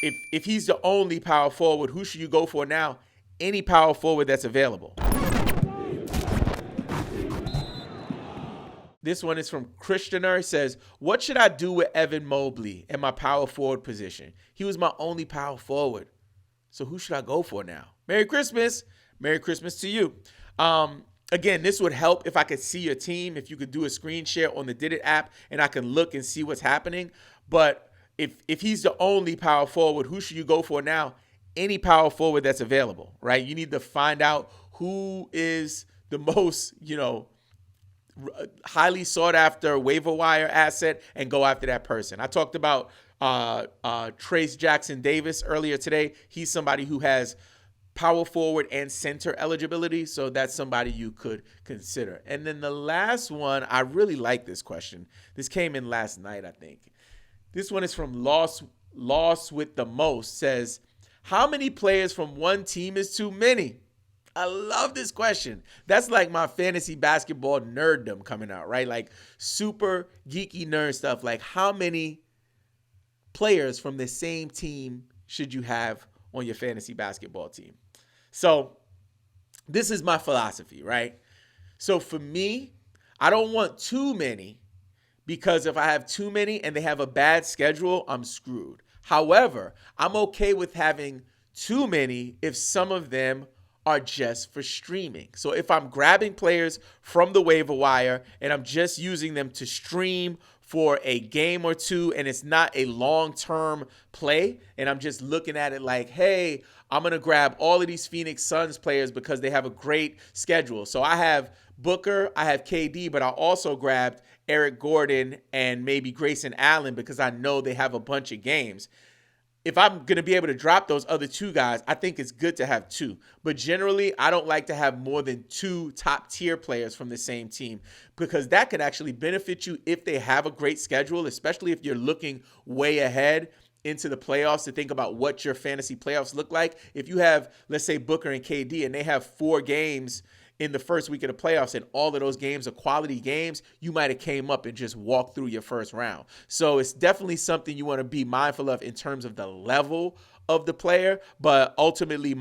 if he's the only power forward, who should you go for now? Any power forward that's available. This one is from Christianer. He says, what should I do with Evan Mobley in my power forward position? He was my only power forward. So who should I go for now? Merry Christmas. Merry Christmas to you. Again, this would help if I could see your team, if you could do a screen share on the Did It app and I can look and see what's happening. But if he's the only power forward, who should you go for now? Any power forward that's available, right? You need to find out who is the most, highly sought after waiver wire asset and go after that person. I talked about Trace Jackson Davis earlier today. He's somebody who has power forward and center eligibility, so that's somebody you could consider. And then the last one, I really like this question. This came in last night, I think. This one is from Lost with the Most. Says, how many players from one team is too many? I love this question. That's like my fantasy basketball nerddom coming out, right? Like super geeky nerd stuff. Like how many players from the same team should you have on your fantasy basketball team? So this is my philosophy, right? So for me, I don't want too many because if I have too many and they have a bad schedule, I'm screwed. However, I'm okay with having too many if some of them are just for streaming. So if I'm grabbing players from the waiver wire and I'm just using them to stream for a game or two and it's not a long-term play and I'm just looking at it like, hey, I'm going to grab all of these Phoenix Suns players because they have a great schedule. So I have Booker, I have KD, but I also grabbed Eric Gordon and maybe Grayson Allen because I know they have a bunch of games. If I'm going to be able to drop those other two guys, I think it's good to have two. But generally, I don't like to have more than two top tier players from the same team because that could actually benefit you if they have a great schedule, especially if you're looking way ahead into the playoffs to think about what your fantasy playoffs look like. If you have, let's say, Booker and KD and they have 4 games in the first week of the playoffs and all of those games are quality games, you might have came up and just walked through your first round. So it's definitely something you want to be mindful of in terms of the level of the player, but ultimately